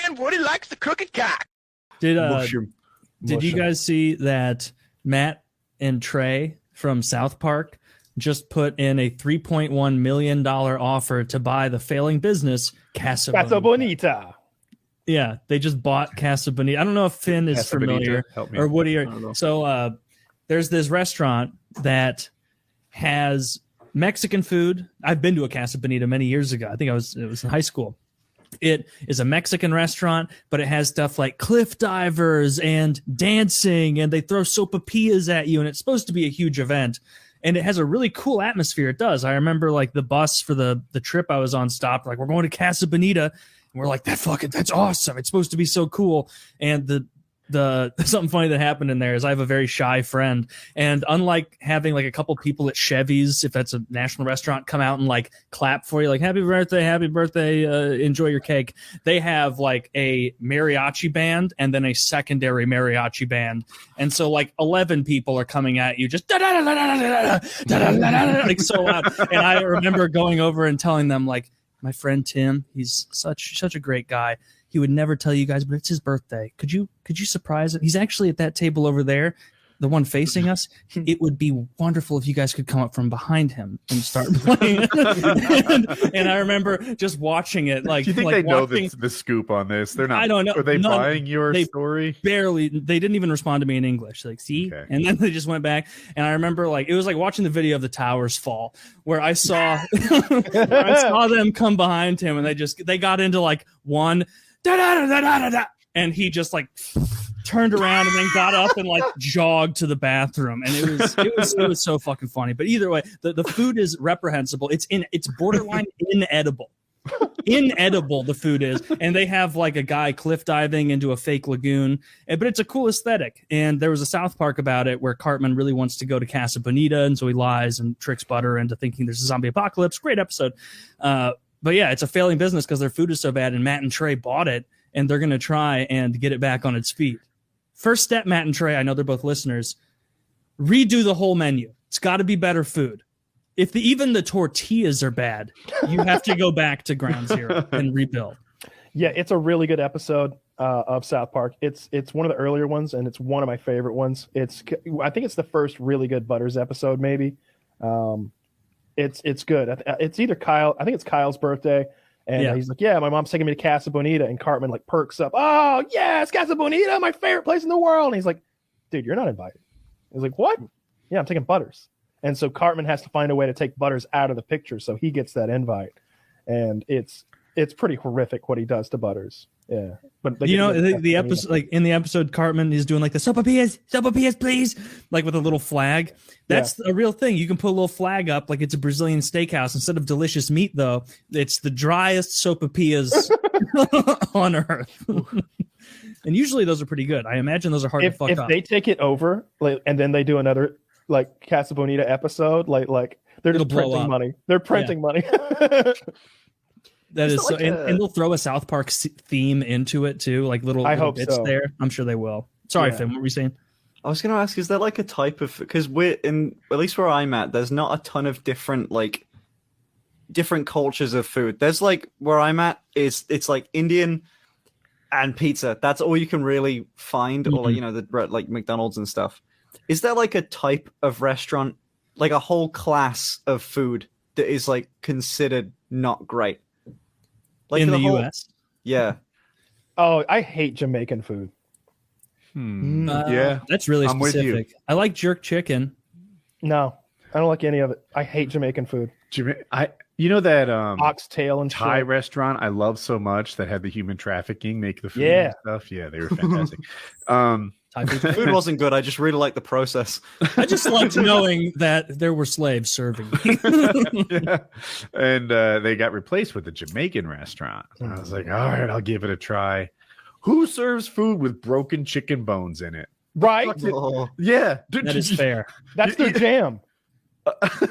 and Woody likes the crooked cock. Did you guys see that Matt and Trey from South Park just put in a $3.1 million offer to buy the failing business Casa Bonita? Yeah, they just bought Casa Bonita. I don't know if Finn is familiar or Woody. So there's this restaurant that has Mexican food. I've been to a Casa Bonita many years ago. I think it was in high school. It is a Mexican restaurant, but it has stuff like cliff divers and dancing, and they throw sopapillas at you, and it's supposed to be a huge event. And it has a really cool atmosphere. It does. I remember like the bus for the trip I was on stopped, like, we're going to Casa Bonita. And we're like, that's awesome. It's supposed to be so cool. And the something funny that happened in there is I have a very shy friend, and unlike having like a couple people at Chevy's, if that's a national restaurant, come out and like clap for you, like happy birthday, enjoy your cake, they have like a mariachi band and then a secondary mariachi band, and so like 11 people are coming at you just like so loud. And I remember going over and telling them, like, my friend Tim, he's such a great guy. He would never tell you guys, but it's his birthday. Could you surprise him? He's actually at that table over there, the one facing us. It would be wonderful if you guys could come up from behind him and start playing. and I remember just watching it. Like, do you think they know the scoop on this? They're not. I don't know. Are they buying your story? Barely. They didn't even respond to me in English. Like, see, okay. And then they just went back. And I remember, like, it was like watching the video of the towers fall, where I saw them come behind him, and they got into like one. And he just like turned around and then got up and like jogged to the bathroom, and it was so fucking funny. But either way, the food is reprehensible. It's borderline inedible. The food is, and they have like a guy cliff diving into a fake lagoon, but it's a cool aesthetic. And there was a South Park about it where Cartman really wants to go to Casa Bonita, and so he lies and tricks Butter into thinking there's a zombie apocalypse. Great episode. But yeah, it's a failing business because their food is so bad, and Matt and Trey bought it, and they're going to try and get it back on its feet. First step, Matt and Trey, I know they're both listeners, redo the whole menu. It's got to be better food. If even the tortillas are bad, you have to go back to ground zero and rebuild. Yeah, it's a really good episode of South Park. It's one of the earlier ones, and it's one of my favorite ones. I think it's the first really good Butters episode, maybe. It's good. It's either Kyle. I think it's Kyle's birthday, and he's like, "Yeah, my mom's taking me to Casa Bonita," and Cartman like perks up. "Oh yes, Casa Bonita, my favorite place in the world." And he's like, "Dude, you're not invited." He's like, "What?" "Yeah, I'm taking Butters." And so Cartman has to find a way to take Butters out of the picture, so he gets that invite, and it's pretty horrific what he does to Butters. Yeah, but the episode, like in the episode, Cartman is doing like the sopapillas, please, like with a little flag. That's a real thing. You can put a little flag up, like it's a Brazilian steakhouse. Instead of delicious meat, though, it's the driest sopapillas on earth. And usually those are pretty good. I imagine those are hard to fuck up. If they take it over, like, and then they do another like Casa Bonita episode, like they're just printing money. They're printing money. That is so, and they'll throw a South Park theme into it too, like little bits so. There. I'm sure they will. Sorry, Finn, what were you saying? I was going to ask, is there like a type of, because we're in, at least where I'm at, there's not a ton of different cultures of food. There's like where I'm at it's like Indian and pizza. That's all you can really find, or like, like McDonald's and stuff. Is there like a type of restaurant, like a whole class of food that is like considered not great? Like in the US? Yeah. Oh, I hate Jamaican food. Yeah. That's really specific. I like jerk chicken. No, I don't like any of it. I hate Jamaican food. That oxtail and Thai restaurant I love so much that had the human trafficking make the food and stuff. Yeah, they were fantastic. The food wasn't good. I just really liked the process. I just liked knowing that there were slaves serving. Yeah. And they got replaced with a Jamaican restaurant. And I was like, all right, I'll give it a try. Who serves food with broken chicken bones in it? Right? Yeah. That is fair. That's their jam.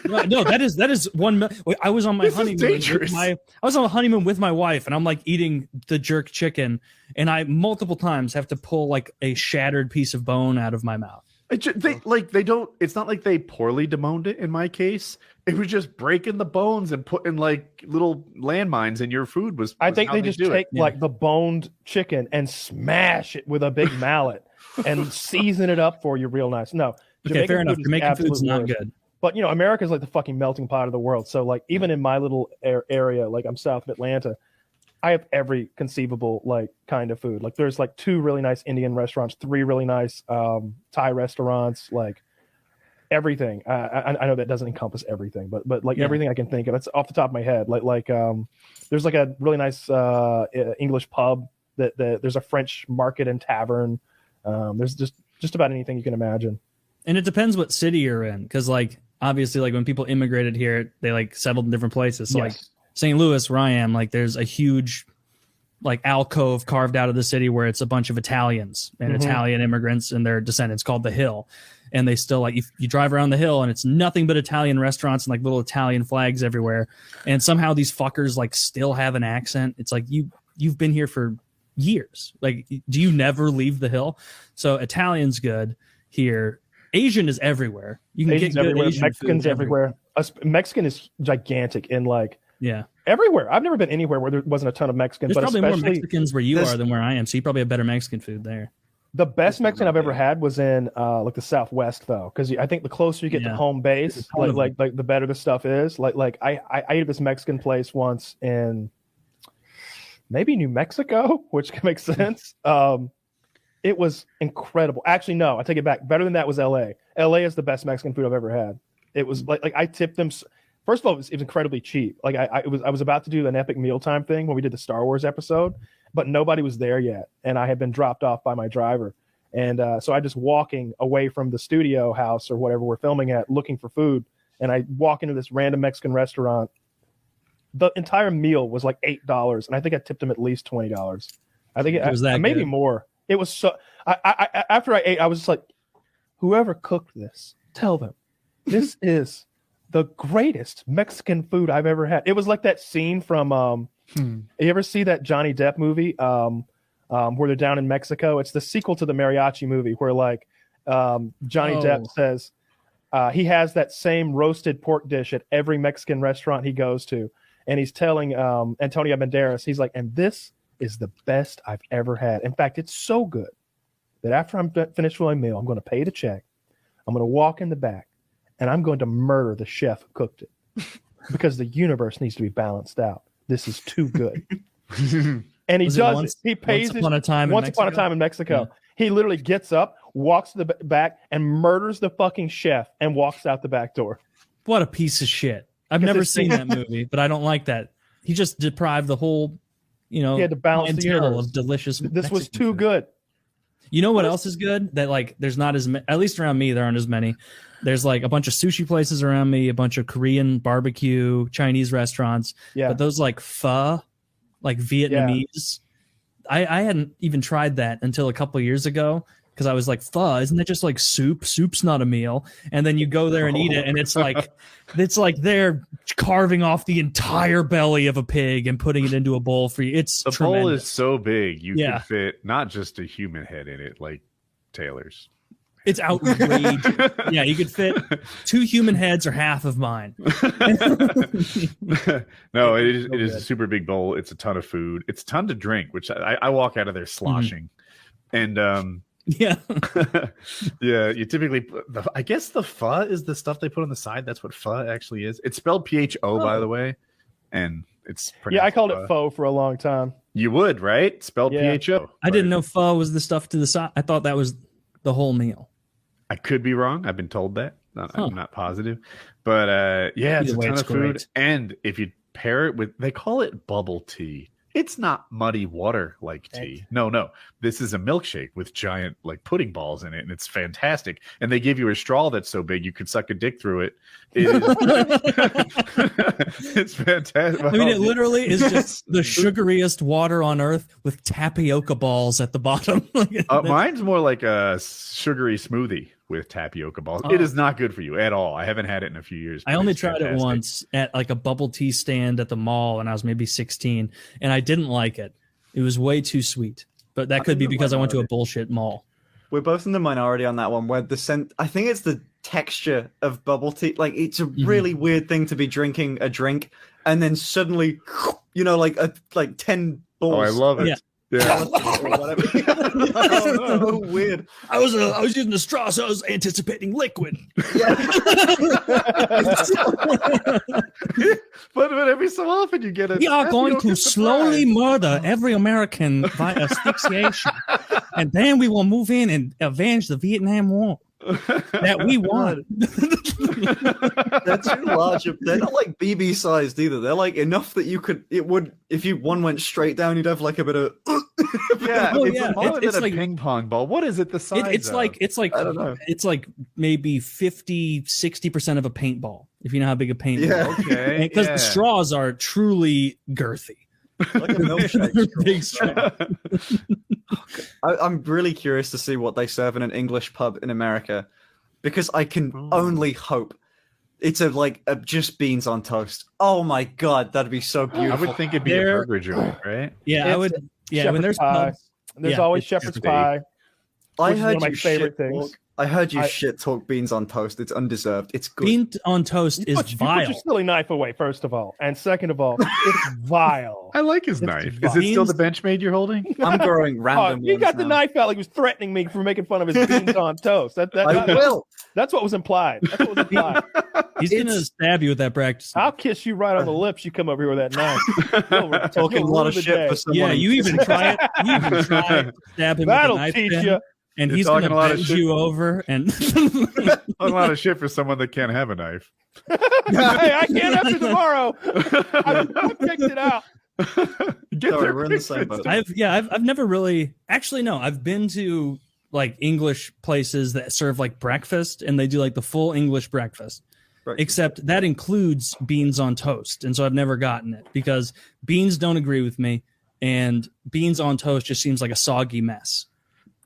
No, that is one. I was on my honeymoon. I was on a honeymoon with my wife, and I'm like eating the jerk chicken, and I multiple times have to pull like a shattered piece of bone out of my mouth. They don't. It's not like they poorly deboned it. In my case, it was just breaking the bones and putting like little landmines in your food. I think they just take like the boned chicken and smash it with a big mallet and season it up for you real nice. No, okay, fair enough. Jamaican food's not good. But America's like the fucking melting pot of the world. So like even in my little area, like I'm south of Atlanta, I have every conceivable like kind of food. Like there's like 2 really nice Indian restaurants, 3 really nice Thai restaurants, like everything. I know that doesn't encompass everything, but like everything I can think of. That's off the top of my head. Like there's like a really nice English pub that there's a French market and tavern. There's just about anything you can imagine. And it depends what city you're in, because like obviously like when people immigrated here, they like settled in different places. So like St. Louis, where I am, like there's a huge like alcove carved out of the city where it's a bunch of Italians and Italian immigrants and their descendants called the Hill. And they still like you drive around the hill and it's nothing but Italian restaurants and like little Italian flags everywhere. And somehow these fuckers like still have an accent. It's like you've been here for years. Like, do you never leave the hill? So Italian's good here. Asian is everywhere. You can Asian's get good everywhere. Asian Mexicans everywhere. Mexican is gigantic in like everywhere. I've never been anywhere where there wasn't a ton of Mexicans. There's but probably more Mexicans where you are than where I am. So you probably have better Mexican food there. The best Mexican I've ever had was in like the Southwest though, because I think the closer you get to home base, like the better the stuff is. Like I ate at this Mexican place once in maybe New Mexico, which makes sense. It was incredible. Actually, no, I take it back. Better than that was L.A. L.A. is the best Mexican food I've ever had. It was like I tipped them. First of all, it was incredibly cheap. Like I was about to do an epic mealtime thing when we did the Star Wars episode, but nobody was there yet, and I had been dropped off by my driver, and so I just walking away from the studio house or whatever we're filming at, looking for food, and I walk into this random Mexican restaurant. The entire meal was like $8, and I think I tipped him at least $20. I think it was that maybe good. More. It was so. I after I ate, I was just like, whoever cooked this, tell them this is the greatest Mexican food I've ever had. It was like that scene from you ever see that Johnny Depp movie where they're down in Mexico? It's the sequel to the mariachi movie where like Johnny Depp says he has that same roasted pork dish at every Mexican restaurant he goes to, and he's telling Antonio Banderas, he's like, and this is the best I've ever had. In fact, it's so good that after I'm finished with my meal, I'm going to pay the check. I'm going to walk in the back and I'm going to murder the chef who cooked it because the universe needs to be balanced out. This is too good. And he does it. He pays Once Upon a Time in Mexico. Yeah. He literally gets up, walks to the back and murders the fucking chef and walks out the back door. What a piece of shit. I've never seen that movie, but I don't like that. He just deprived the whole, he had to balance the universe of delicious. This Mexican was too food. good. You know what else is good? That like there's not as at least around me there aren't as many. There's like a bunch of sushi places around me, a bunch of Korean barbecue, Chinese restaurants. Yeah. But those like pho, like Vietnamese, I hadn't even tried that until a couple of years ago because I was like, pho, isn't that just like soup? Soup's not a meal. And then you go there and eat it, and it's like they're carving off the entire belly of a pig and putting it into a bowl for you. It's the tremendous. bowl is so big you can fit not just a human head in it, like Taylor's. It's outrageous. Yeah, you could fit 2 human heads or half of mine. No, it is a super big bowl. It's a ton of food. It's a ton to drink, which I walk out of there sloshing. And yeah, you typically I guess the pho is the stuff they put on the side. That's what pho actually is. It's spelled PHO, by the way, and it's I called it pho for a long time. You would, right? Spelled PHO. I didn't know pho was the stuff to the side. I thought that was the whole meal. I could be wrong. I've been told that. I'm not positive, but it's a ton of food. Great. And if you pair it with, they call it bubble tea. It's not muddy water like tea. No. This is a milkshake with giant like pudding balls in it, and it's fantastic. And they give you a straw that's so big you could suck a dick through it. It's fantastic. I mean, it literally is just the sugariest water on earth with tapioca balls at the bottom. Mine's more like a sugary smoothie with tapioca balls. It is not good for you at all. I haven't had it in a few years. I only tried it once at like a bubble tea stand at the mall when I was maybe 16, and I didn't like it. It was way too sweet. But that could be because I went to a bullshit mall. we're both in the minority on that one. Where I think it's the texture of bubble tea. Like it's a really weird thing to be drinking a drink, and then suddenly, like 10 balls. Oh, I love it. Yeah. So weird. I was using the straw, so I was anticipating liquid. But every so often you get it. We are going to slowly murder every American by asphyxiation, and then we will move in and avenge the Vietnam War that we won. They're too large. They're not like BB sized either. They're like enough that if one went straight down, you'd have like a bit of. It's like a ping pong ball. What is it? The size? It's like I don't know. It's like maybe 50-60% of a paintball. If you know how big a paintball. Yeah. Okay. Because the straws are truly girthy. Like a milkshake. Big straw. I'm really curious to see what they serve in an English pub in America, because I can only hope it's just beans on toast. Oh my god, that'd be so beautiful. I would think it'd be a burger joint, right? Yeah, I would. Yeah, when there's pubs, there's always shepherd's pie. I heard one of my favorite things. I heard you shit talk beans on toast. It's undeserved. It's good. Beans on toast is vile. You put your silly knife away, first of all. And second of all, it's vile. I like his knife. Is it still the Benchmade you're holding? I'm growing random He got the knife out like he was threatening me for making fun of his beans on toast. That's what was implied. That's what was implied. He's going to stab you with that practice. I'll kiss you right on the lips. You come over here with that knife. Talking a lot of shit for someone. Yeah, you even try it. You even try to stab him That'll with a knife. Teach you. And he's going to bend you over and a lot of shit for someone that can't have a knife. Hey, I can't after tomorrow. I picked it out. Sorry, we're in the same boat. I've never really I've been to like English places that serve like breakfast, and they do like the full English breakfast. Right. Except that includes beans on toast, and so I've never gotten it because beans don't agree with me, and beans on toast just seems like a soggy mess.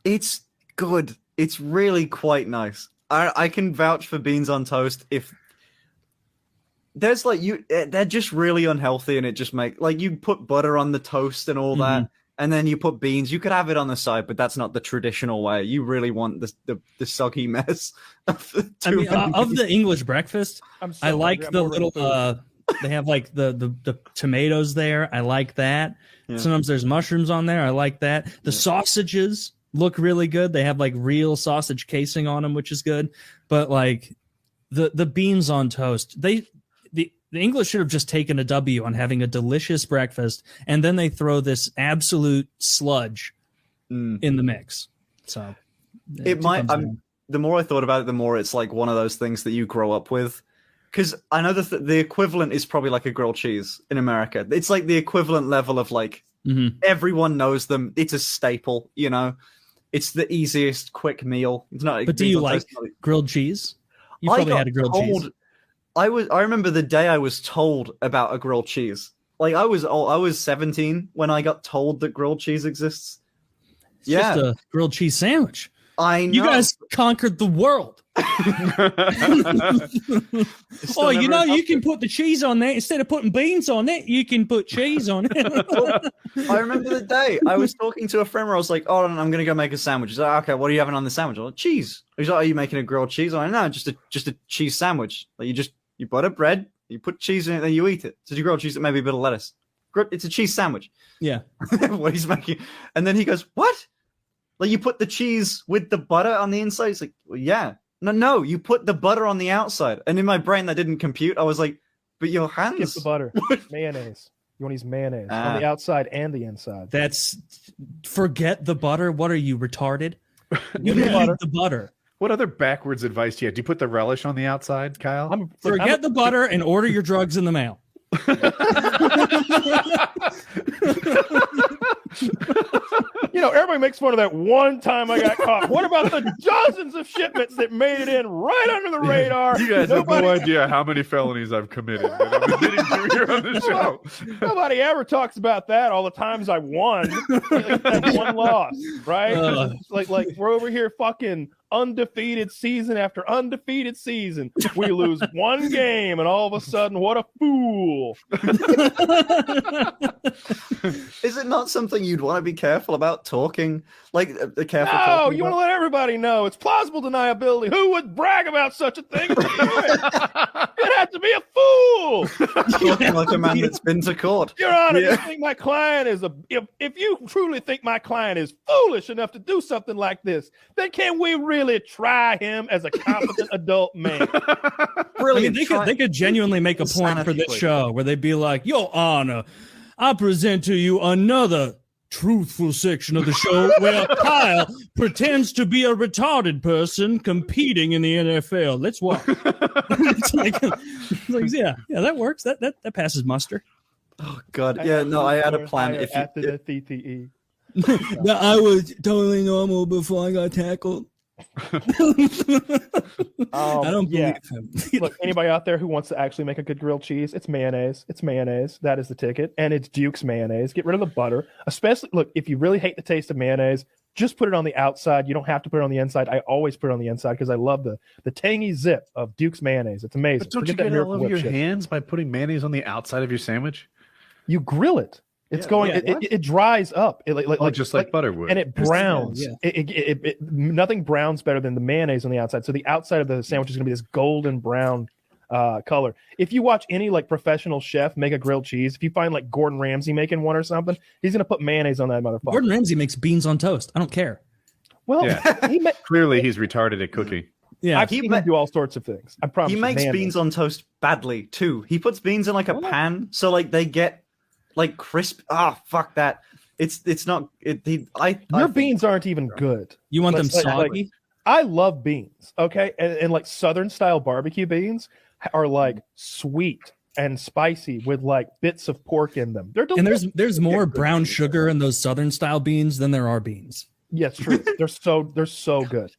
It's good. It's really quite nice. I can vouch for beans on toast. If there's they're just really unhealthy, and it just you put butter on the toast and all that, and then you put beans. You could have it on the side, but that's not the traditional way. You really want the soggy mess. Of the English breakfast, I like the little. They have like the tomatoes there. I like that. Yeah. Sometimes there's mushrooms on there. I like that. The sausages look really good. They have like real sausage casing on them, which is good. But like the beans on toast, the English should have just taken a W on having a delicious breakfast, and then they throw this absolute sludge in the mix. So it might. The more I thought about it, the more it's like one of those things that you grow up with. Because I know the equivalent is probably like a grilled cheese in America. It's like the equivalent level of like everyone knows them. It's a staple, you know. It's the easiest quick meal. It's not. But do you like grilled cheese? You probably had a grilled cheese. I remember the day I was told about a grilled cheese. Like I was 17 when I got told that grilled cheese exists. It's just a grilled cheese sandwich. I know. You guys conquered the world. Oh, you know, you can put the cheese on there instead of putting beans on it. You can put cheese on it. I remember the day I was talking to a friend where I was like, "Oh, I'm going to go make a sandwich." He's like, "Okay, what are you having on the sandwich?" I'm like, "Cheese." He's like, "Are you making a grilled cheese?" I'm like, "No, just a cheese sandwich. Like you butter bread, you put cheese in it, then you eat it. So you grilled cheese, maybe a bit of lettuce. It's a cheese sandwich." Yeah. What he's making, and then he goes, "What? Like you put the cheese with the butter on the inside?" He's like, "Well, yeah." No, you put the butter on the outside. And in my brain, that didn't compute. I was like, but your hands. Skip the butter. Mayonnaise. You want to use mayonnaise on the outside and the inside. Forget the butter. What are you, retarded? You need the butter. What other backwards advice do you have? Do you put the relish on the outside, Kyle? Forget the butter and order your drugs in the mail. You know, everybody makes fun of that one time I got caught. What about the dozens of shipments that made it in right under the radar? You guys have no idea how many felonies I've committed that I'm admitting to here on the show. Nobody ever talks about that. All the times I won, like one loss, right? Like we're over here fucking undefeated season after undefeated season. We lose one game, and all of a sudden, what a fool! Is it not something you'd want to be careful about talking? Like, careful? No, you want to let everybody know it's plausible deniability. Who would brag about such a thing? You'd have to be a fool. Talking like a man that's been to court. Your Honor, you think my client is if you truly think my client is foolish enough to do something like this, then can we really try him as a competent adult man? Brilliant. I mean, they could genuinely make a point for this show where they'd be like, Your Honor, I present to you another truthful section of the show where Kyle pretends to be a retarded person competing in the NFL. Let's watch. It's like, yeah, that works. That passes muster. Oh God, yeah. No, I had a plan. If after the TTE, no, I was totally normal before I got tackled. I don't believe him. Look, anybody out there who wants to actually make a good grilled cheese, it's mayonnaise. It's mayonnaise. That is the ticket. And it's Duke's mayonnaise. Get rid of the butter. Especially, look, if you really hate the taste of mayonnaise, just put it on the outside. You don't have to put it on the inside. I always put it on the inside because I love the tangy zip of Duke's mayonnaise. It's amazing. But don't you get all over your hands by putting mayonnaise on the outside of your sandwich? You grill it. It's it dries up. Just like butter would. And it browns. Yeah. Nothing browns better than the mayonnaise on the outside. So the outside of the sandwich is going to be this golden brown color. If you watch any like professional chef make a grilled cheese, if you find like Gordon Ramsay making one or something, he's going to put mayonnaise on that motherfucker. Gordon Ramsay makes beans on toast. I don't care. Well, clearly he's retarded at cooking. Yeah, I've seen him do all sorts of things. I promise. He makes beans on toast badly too. He puts beans in like a pan, so like they get like crisp. Fuck that. It's not. Your beans aren't even good. You want them soggy? I love beans. Okay, and like Southern style barbecue beans are like sweet and spicy with like bits of pork in them. They're delicious. And there's more brown sugar in those Southern style beans than there are beans. Yes, true. They're so good.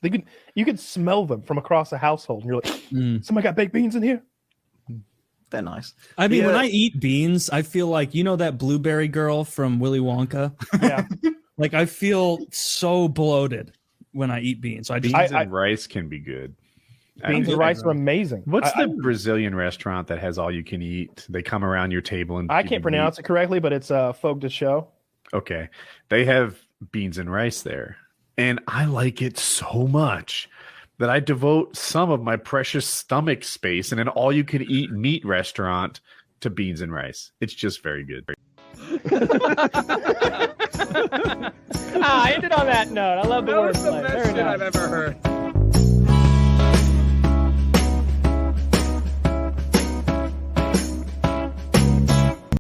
You can smell them from across the household, and you're like, somebody got baked beans in here. They're nice. I mean, when I eat beans, I feel like, you know, that blueberry girl from Willy Wonka. Yeah. Like I feel so bloated when I eat beans. So beans and rice can be good. Beans and rice are amazing. What's the Brazilian restaurant that has all you can eat? They come around your table and I can't pronounce it correctly, but it's Fogo de Chão. Okay. They have beans and rice there. And I like it so much that I devote some of my precious stomach space in an all-you-can-eat meat restaurant to beans and rice. It's just very good. I ended on that note. I love the wordplay. That was the best shit I've ever heard.